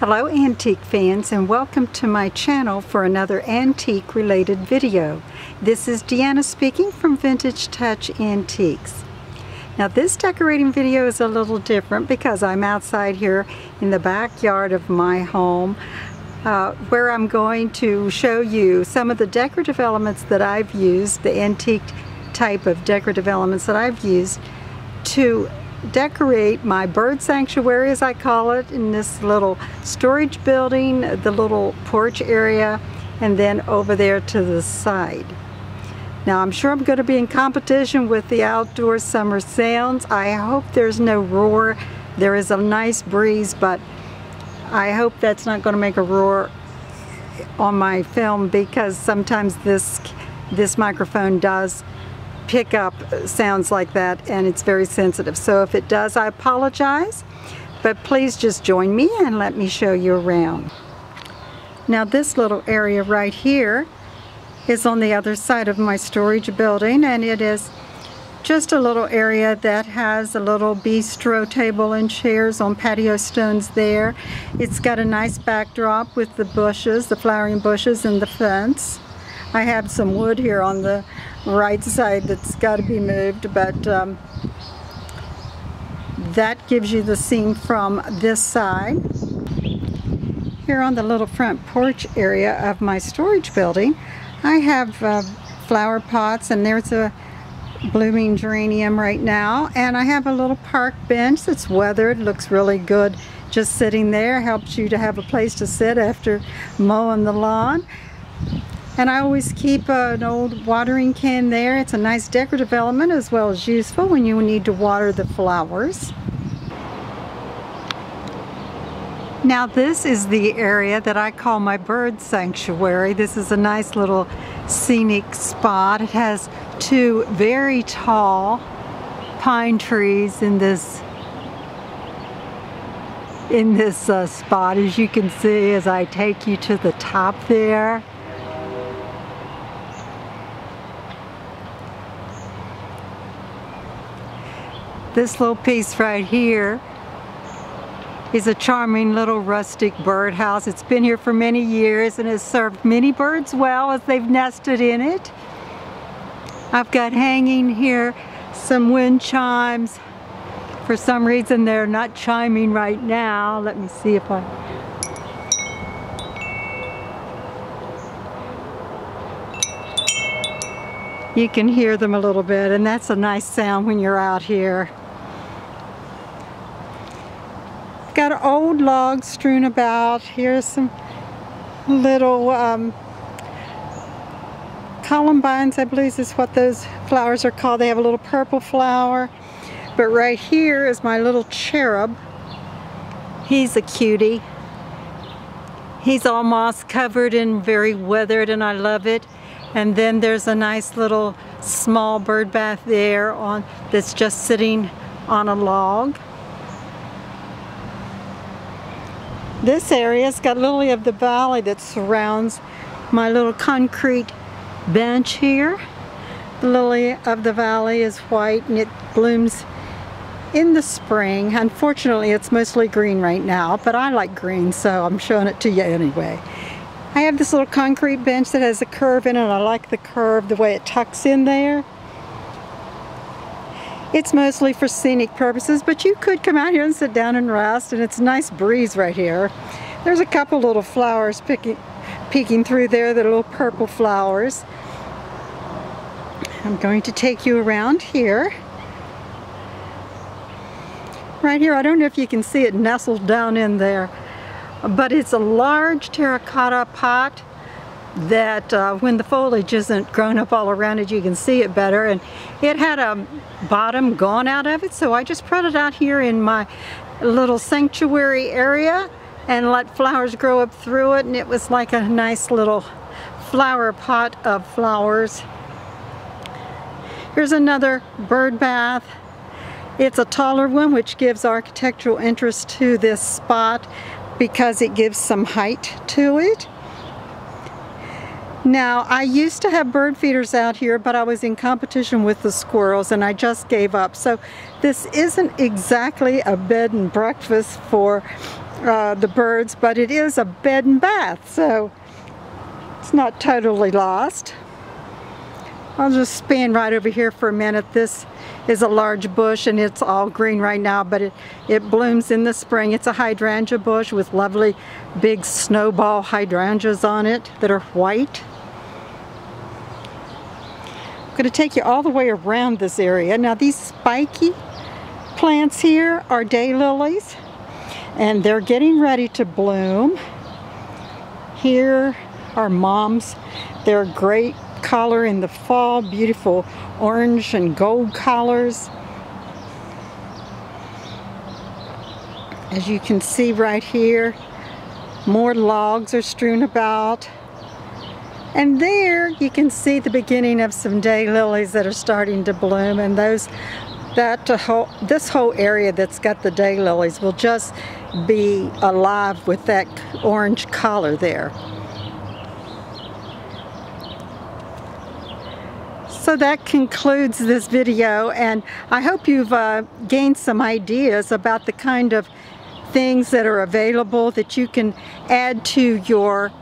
Hello antique fans, and welcome to my channel for another antique related video. This is Deanna speaking from Vintage Touch Antiques. Now this decorating video is a little different because I'm outside here in the backyard of my home where I'm going to show you some of the decorative elements that I've used, the antique type of decorative elements that I've used to decorate my bird sanctuary, as I call it, in this little storage building, the little porch area, and then over there to the side. Now I'm sure I'm going to be in competition with the outdoor summer sounds. I hope there's no roar. There is a nice breeze, but I hope that's not going to make a roar on my film, because sometimes this microphone does pick up sounds like that, and it's very sensitive. So if it does, I apologize, but please just join me and let me show you around. Now this little area right here is on the other side of my storage building, and it is just a little area that has a little bistro table and chairs on patio stones there. It's got a nice backdrop with the bushes, the flowering bushes, and the fence. I have some wood here on the right side that's got to be moved, but that gives you the scene from this side. Here on the little front porch area of my storage building, I have flower pots, and there's a blooming geranium right now, and I have a little park bench that's weathered, looks really good just sitting there, helps you to have a place to sit after mowing the lawn. And I always keep an old watering can there. It's a nice decorative element as well as useful when you need to water the flowers. Now this is the area that I call my bird sanctuary. This is a nice little scenic spot. It has two very tall pine trees in this spot, as you can see as I take you to the top there. This little piece right here is a charming little rustic birdhouse. It's been here for many years and has served many birds well as they've nested in it. I've got hanging here some wind chimes. For some reason they're not chiming right now. Let me see if you can hear them a little bit, and that's a nice sound when you're out here. Got old logs strewn about. Here's some little columbines, I believe is what those flowers are called. They have a little purple flower. But right here is my little cherub. He's a cutie. He's all moss covered and very weathered, and I love it. And then there's a nice little small bird bath there that's just sitting on a log. This area's got Lily of the Valley that surrounds my little concrete bench here. The Lily of the Valley is white and it blooms in the spring. Unfortunately, it's mostly green right now, but I like green, so I'm showing it to you anyway. I have this little concrete bench that has a curve in it, and I like the curve, the way it tucks in there. It's mostly for scenic purposes, but you could come out here and sit down and rest, and it's a nice breeze right here. There's a couple little flowers peeking through there, the little purple flowers. I'm going to take you around here. Right here, I don't know if you can see it nestled down in there, but it's a large terracotta pot that when the foliage isn't grown up all around it, you can see it better, and it had a bottom gone out of it, so I just put it out here in my little sanctuary area and let flowers grow up through it, and it was like a nice little flower pot of flowers. Here's another bird bath. It's a taller one, which gives architectural interest to this spot because it gives some height to it. Now, I used to have bird feeders out here, but I was in competition with the squirrels and I just gave up. So this isn't exactly a bed and breakfast for the birds, but it is a bed and bath, so it's not totally lost. I'll just stand right over here for a minute. This is a large bush and it's all green right now, but it blooms in the spring. It's a hydrangea bush with lovely big snowball hydrangeas on it that are white. I'm going to take you all the way around this area. Now these spiky plants here are daylilies and they're getting ready to bloom. Here are moms. They're great color in the fall, beautiful orange and gold colors. As you can see right here, more logs are strewn about. And there you can see the beginning of some daylilies that are starting to bloom, and this whole area that's got the daylilies will just be alive with that orange color there. So that concludes this video, and I hope you've gained some ideas about the kind of things that are available that you can add to your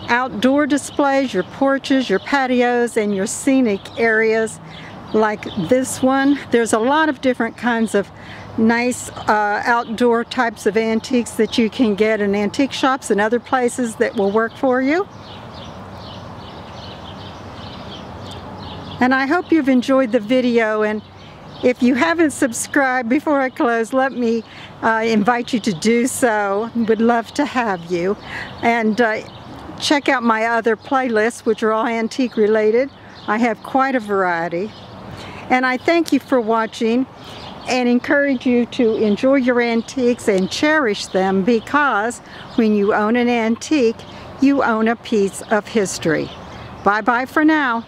outdoor displays, your porches, your patios, and your scenic areas like this one. There's a lot of different kinds of nice outdoor types of antiques that you can get in antique shops and other places that will work for you. And I hope you've enjoyed the video, and if you haven't subscribed, before I close, let me invite you to do so. Would love to have you. And check out my other playlists, which are all antique related. I have quite a variety. And I thank you for watching and encourage you to enjoy your antiques and cherish them, because when you own an antique, you own a piece of history. Bye-bye for now.